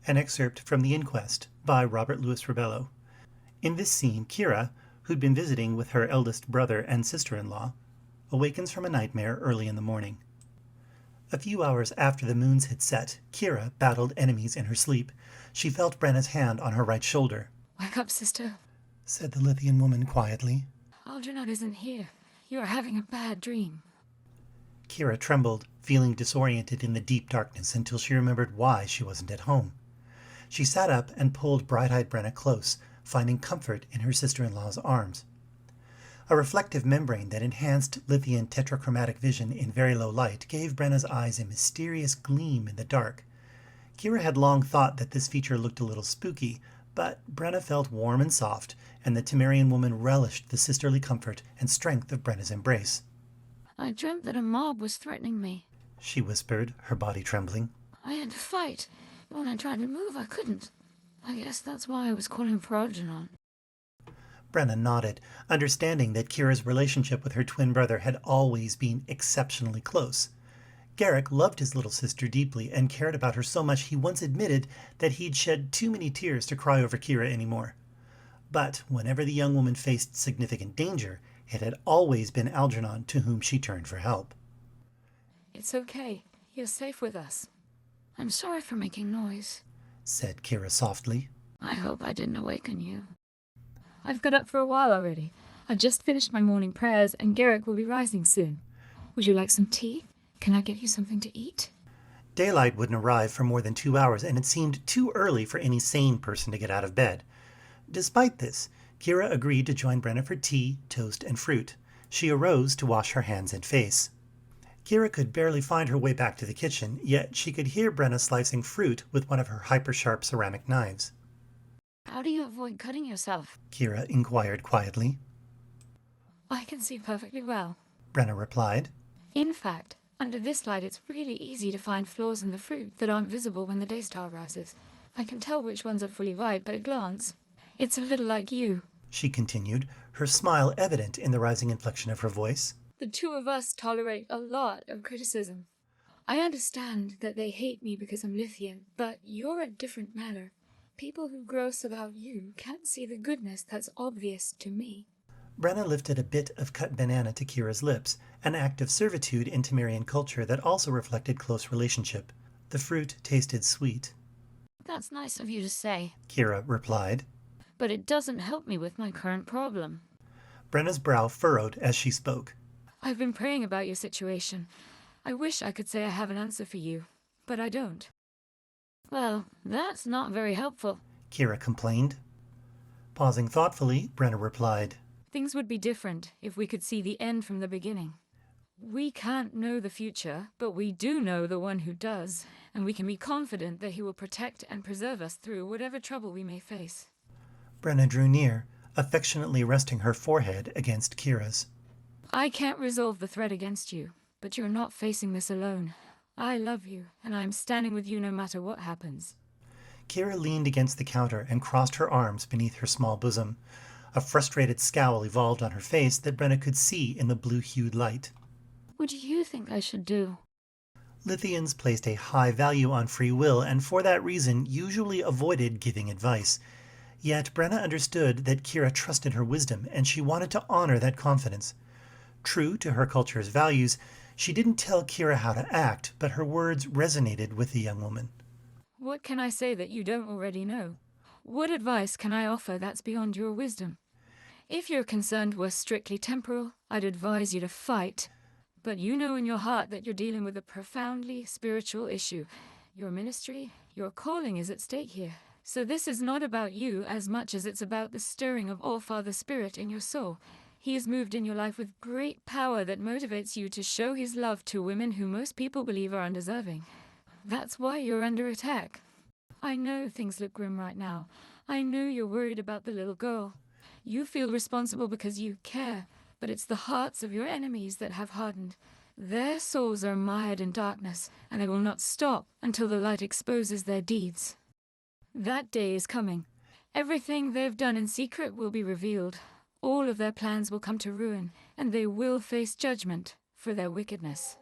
an excerpt from The Inquest by Robert Louis Rebello. In this scene, Kira, who'd been visiting with her eldest brother and sister-in-law, awakens from a nightmare early in the morning. A few hours after the moons had set, Kira battled enemies in her sleep. She felt Brenna's hand on her right shoulder. "Wake up, sister," said the Lithian woman quietly. "Algernon isn't here. You are having a bad dream." Kira trembled, feeling disoriented in the deep darkness until she remembered why she wasn't at home. She sat up and pulled bright-eyed Brenna close, finding comfort in her sister-in-law's arms. A reflective membrane that enhanced Lithian tetrachromatic vision in very low light gave Brenna's eyes a mysterious gleam in the dark. Kira had long thought that this feature looked a little spooky, but Brenna felt warm and soft, and the Temerian woman relished the sisterly comfort and strength of Brenna's embrace. "I dreamt that a mob was threatening me," she whispered, her body trembling. "I had to fight. When I tried to move, I couldn't. I guess that's why I was calling for Algernon." Brenna nodded, understanding that Kira's relationship with her twin brother had always been exceptionally close. Garrick loved his little sister deeply and cared about her so much he once admitted that he'd shed too many tears to cry over Kira anymore. But whenever the young woman faced significant danger, it had always been Algernon to whom she turned for help. "It's okay. You're safe with us. I'm sorry for making noise," said Kira softly. "I hope I didn't awaken you. I've got up for a while already. I just finished my morning prayers, and Garrick will be rising soon. Would you like some tea? Can I get you something to eat?" Daylight wouldn't arrive for more than 2 hours, and it seemed too early for any sane person to get out of bed. Despite this, Kira agreed to join Brenna for tea, toast, and fruit. She arose to wash her hands and face. Kira could barely find her way back to the kitchen, yet she could hear Brenna slicing fruit with one of her hyper-sharp ceramic knives. "How do you avoid cutting yourself?" Kira inquired quietly. "I can see perfectly well," Brenna replied. "In fact, under this light it's really easy to find flaws in the fruit that aren't visible when the day star rises. I can tell which ones are fully ripe at a glance. It's a little like you," she continued, her smile evident in the rising inflection of her voice. "The two of us tolerate a lot of criticism. I understand that they hate me because I'm Lithian, but you're a different matter. People who gross about you can't see the goodness that's obvious to me." Brenna lifted a bit of cut banana to Kira's lips, an act of servitude in Temerian culture that also reflected close relationship. The fruit tasted sweet. "That's nice of you to say," Kira replied. "but it doesn't help me with my current problem." Brenna's brow furrowed as she spoke. "I've been praying about your situation. I wish I could say I have an answer for you, but I don't." "Well, that's not very helpful," Kira complained. Pausing thoughtfully, Brenna replied, "Things would be different if we could see the end from the beginning. We can't know the future, but we do know the one who does, and we can be confident that he will protect and preserve us through whatever trouble we may face." Brenna drew near, affectionately resting her forehead against Kira's. "I can't resolve the threat against you, but you're not facing this alone. I love you, and I'm standing with you no matter what happens." Kira leaned against the counter and crossed her arms beneath her small bosom. A frustrated scowl evolved on her face that Brenna could see in the blue-hued light. "What do you think I should do?" Lithians placed a high value on free will, and for that reason usually avoided giving advice. Yet Brenna understood that Kira trusted her wisdom, and she wanted to honor that confidence. True to her culture's values, she didn't tell Kira how to act, but her words resonated with the young woman. "What can I say that you don't already know? What advice can I offer that's beyond your wisdom? If your concern were strictly temporal, I'd advise you to fight. But you know in your heart that you're dealing with a profoundly spiritual issue. Your ministry, your calling is at stake here. So this is not about you as much as it's about the stirring of All-Father Spirit in your soul. He has moved in your life with great power that motivates you to show his love to women who most people believe are undeserving. That's why you're under attack. I know things look grim right now. I know you're worried about the little girl. You feel responsible because you care, but it's the hearts of your enemies that have hardened. Their souls are mired in darkness, and they will not stop until the light exposes their deeds. That day is coming. Everything they've done in secret will be revealed. All of their plans will come to ruin, and they will face judgment for their wickedness."